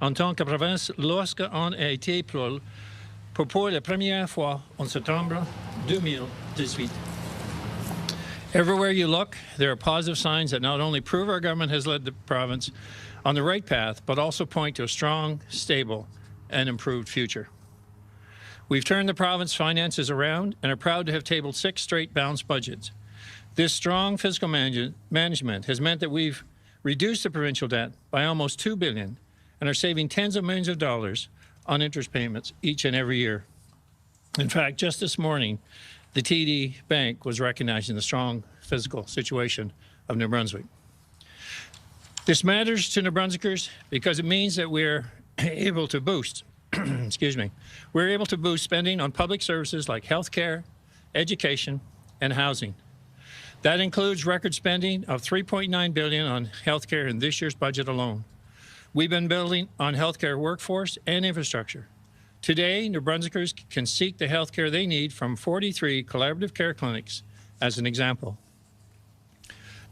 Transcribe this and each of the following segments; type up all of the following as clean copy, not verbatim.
en tant que province lorsqu'on a été pour la première fois en septembre 2018. Everywhere you look, there are positive signs that not only prove our government has led the province on the right path, but also point to a strong, stable, and improved future. We've turned the province finances around and are proud to have tabled 6 straight balanced budgets. This strong fiscal management has meant that we've reduced the provincial debt by almost $2 billion and are saving tens of millions of dollars on interest payments each and every year. In fact, just this morning, the TD Bank was recognizing the strong fiscal situation of New Brunswick. This matters to New Brunswickers because it means that we're able to boost, we're able to boost spending on public services like healthcare, education, and housing. That includes record spending of $3.9 billion on healthcare in this year's budget alone. We've been building on healthcare workforce and infrastructure. Today, New Brunswickers can seek the health care they need from 43 collaborative care clinics, as an example.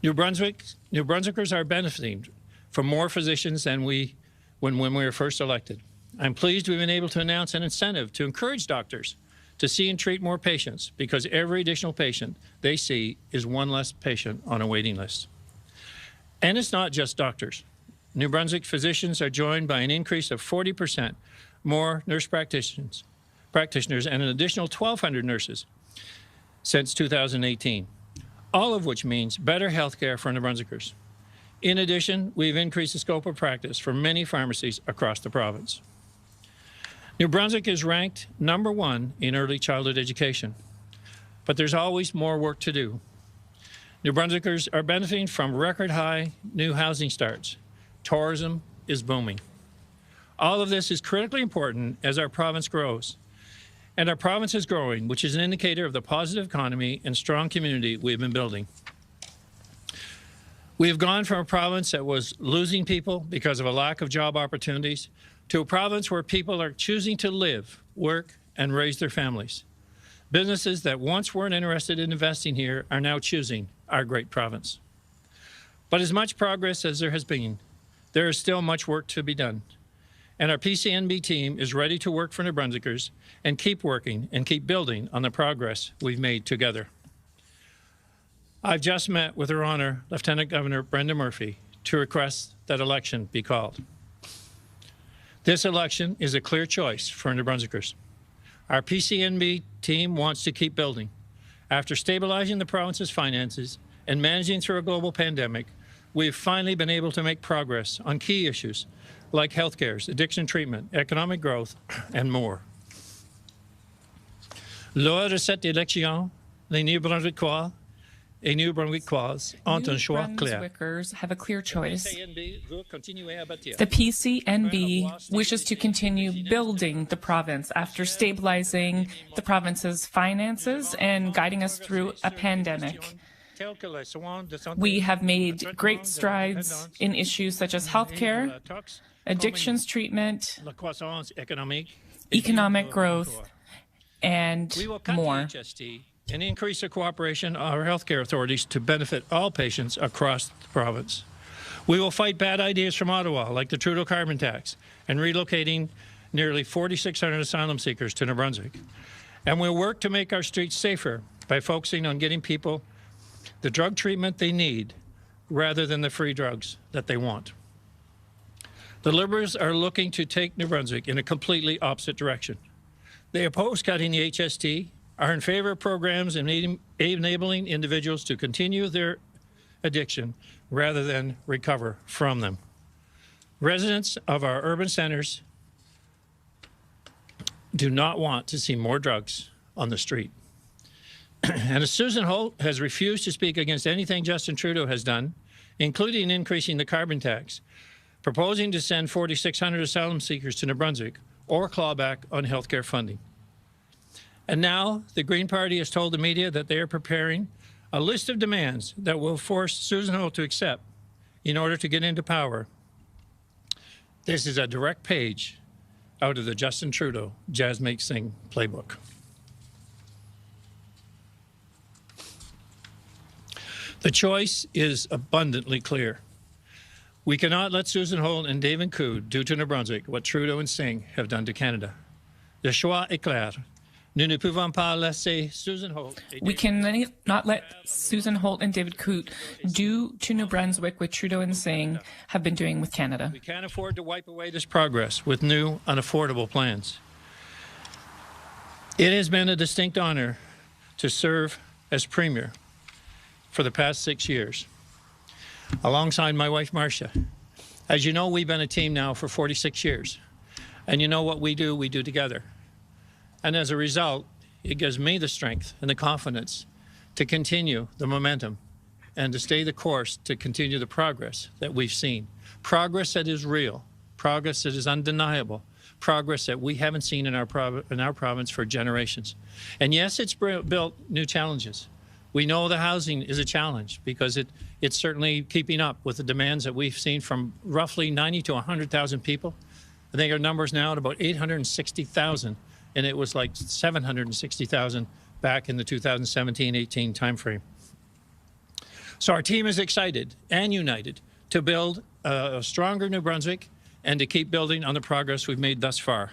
New Brunswickers are benefiting from more physicians than when we were first elected. I'm pleased we've been able to announce an incentive to encourage doctors to see and treat more patients, because every additional patient they see is one less patient on a waiting list. And it's not just doctors. New Brunswick physicians are joined by an increase of 40% more nurse practitioners and an additional 1,200 nurses since 2018, all of which means better health care for New Brunswickers. In addition, we've increased the scope of practice for many pharmacies across the province. New Brunswick is ranked #1 in early childhood education, but there's always more work to do. New Brunswickers are benefiting from record high new housing starts. Tourism is booming. All of this is critically important as our province grows. And our province is growing, which is an indicator of the positive economy and strong community we've been building. We have gone from a province that was losing people because of a lack of job opportunities to a province where people are choosing to live, work, and raise their families. Businesses that once weren't interested in investing here are now choosing our great province. But as much progress as there has been, there is still much work to be done. And our PCNB team is ready to work for New Brunswickers and keep working and keep building on the progress we've made together. I've just met with Her Honour Lt Governor Brenda Murphy to request that election be called. This election is a clear choice for New Brunswickers. Our PCNB team wants to keep building. After stabilizing the province's finances and managing through a global pandemic, we've finally been able to make progress on key issues like healthcare, addiction treatment, economic growth, and more. Lors de cette élection, les New-Brunswickois et New-Brunswickoises ont un choix clair. Brunswickers have a clear choice. The PCNB wishes to continue building the province after stabilizing the province's finances and guiding us through a pandemic. We have made great strides in issues such as healthcare, addictions treatment, economic growth, and more. And increase the cooperation of our healthcare authorities to benefit all patients across the province. We will fight bad ideas from Ottawa, like the Trudeau carbon tax, and relocating nearly 4,600 asylum seekers to New Brunswick. And we'll work to make our streets safer by focusing on getting people the drug treatment they need rather than the free drugs that they want. The Liberals are looking to take New Brunswick in a completely opposite direction. They oppose cutting the HST, are in favor of programs enabling individuals to continue their addiction rather than recover from them. Residents of our urban centres do not want to see more drugs on the street. And as Susan Holt has refused to speak against anything Justin Trudeau has done, including increasing the carbon tax, proposing to send 4,600 asylum seekers to New Brunswick, or claw back on healthcare funding. And now the Green Party has told the media that they are preparing a list of demands that will force Susan Holt to accept in order to get into power. This is a direct page out of the Justin Trudeau Jasmeet Singh playbook. The choice is abundantly clear. We cannot let Susan Holt and David Coon do to New Brunswick what Trudeau and Singh have done to Canada. Le choix est clair. Nous ne pouvons pas laisser Susan Holt. We can not let Susan Holt and David Coot do to New Brunswick what Trudeau and Singh have been doing with Canada. We can't afford to wipe away this progress with new, unaffordable plans. It has been a distinct honor to serve as Premier for the past 6 years, alongside my wife, Marcia. As you know, we've been a team now for 46 years. And you know what we do together. And as a result, it gives me the strength and the confidence to continue the momentum and to stay the course to continue the progress that we've seen. Progress that is real, progress that is undeniable, progress that we haven't seen in our province for generations. And yes, it's built new challenges. We know the housing is a challenge because it's certainly keeping up with the demands that we've seen from roughly 90 to 100,000 people. I think our number's now at about 860,000. And it was like 760,000 back in the 2017-18 timeframe. So our team is excited and united to build a stronger New Brunswick and to keep building on the progress we've made thus far.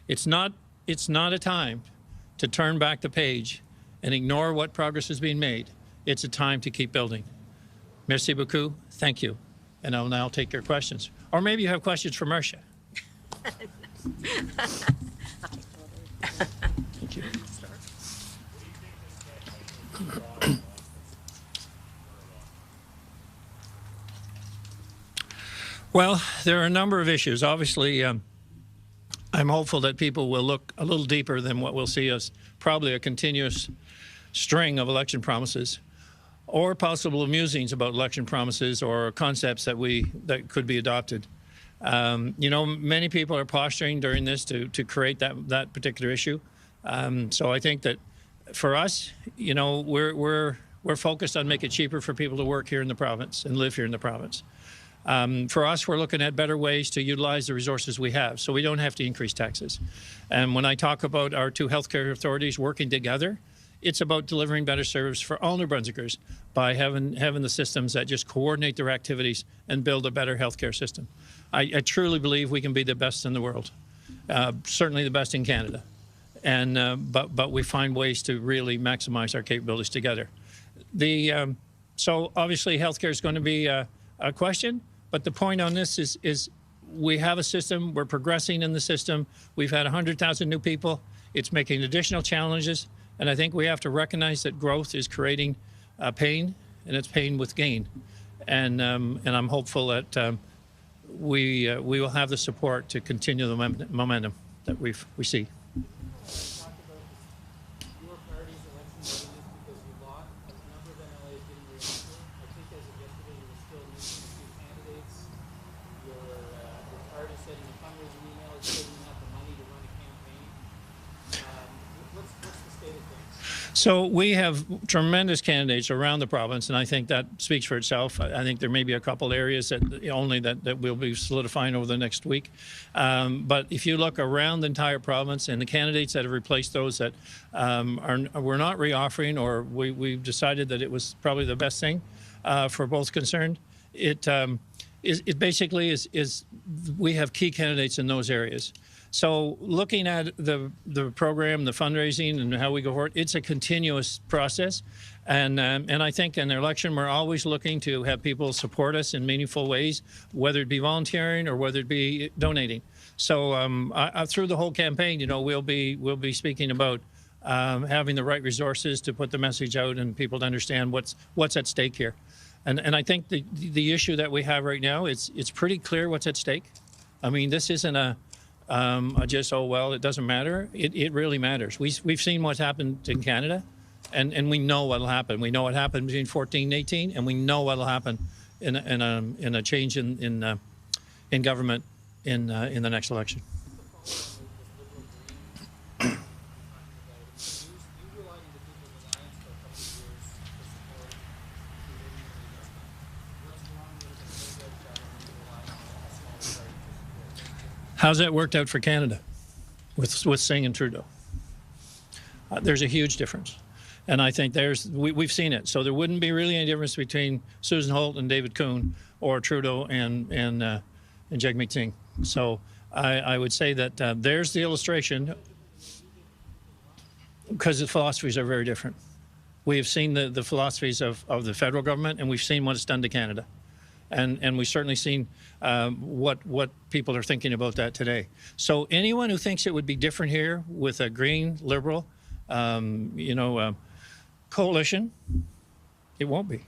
It's not a time to turn back the page and ignore what progress is being made. It's a time to keep building. Merci beaucoup. Thank you. And I'll now take your questions. Or maybe you have questions for Marcia. Thank you. Well, there are a number of issues. Obviously, I'm hopeful that people will look a little deeper than what we'll see as probably a continuous string of election promises or possible musings about election promises or concepts that could be adopted. You know, many people are posturing during this to create that particular issue. So I think that for us, you know, we're focused on making it cheaper for people to work here in the province and live here in the province. For us, we're looking at better ways to utilize the resources we have so we don't have to increase taxes. And when I talk about our two healthcare authorities working together, it's about delivering better service for all New Brunswickers by having the systems that just coordinate their activities and build a better healthcare system. I truly believe we can be the best in the world, certainly the best in Canada. And but we find ways to really maximize our capabilities together. So obviously healthcare is going to be a question, but the point on this is we have a system, we're progressing in the system. We've had 100,000 new people. It's making additional challenges. And I think we have to recognize that growth is creating pain, and it's pain with gain. And I'm hopeful that we will have the support to continue the momentum that we see. So we have tremendous candidates around the province, and I think that speaks for itself. I think there may be a couple areas that we'll be solidifying over the next week. But if you look around the entire province and the candidates that have replaced those that we're not reoffering, or we've decided that it was probably the best thing for both concerned, it basically is we have key candidates in those areas. So looking at the program, the fundraising, and how we go forward, it's a continuous process. And I think in the election, we're always looking to have people support us in meaningful ways, whether it be volunteering or whether it be donating. So through the whole campaign, you know, we'll be speaking about having the right resources to put the message out and people to understand what's at stake here. And I think the issue that we have right now, it's pretty clear what's at stake. I mean, this isn't just, oh, well, it doesn't matter. It really matters. We've seen what's happened in Canada, and we know what'll happen. We know what happened between 14 and 18, and we know what'll happen in a change in government in the next election. How's that worked out for Canada with Singh and Trudeau? There's a huge difference. And I think we've seen it. So there wouldn't be really any difference between Susan Holt and David Coon or Trudeau and Jagmeet Singh. So I would say that there's the illustration, because the philosophies are very different. We have seen the philosophies of the federal government, and we've seen what it's done to Canada. And we've certainly seen what people are thinking about that today. So anyone who thinks it would be different here with a Green, Liberal, coalition, it won't be.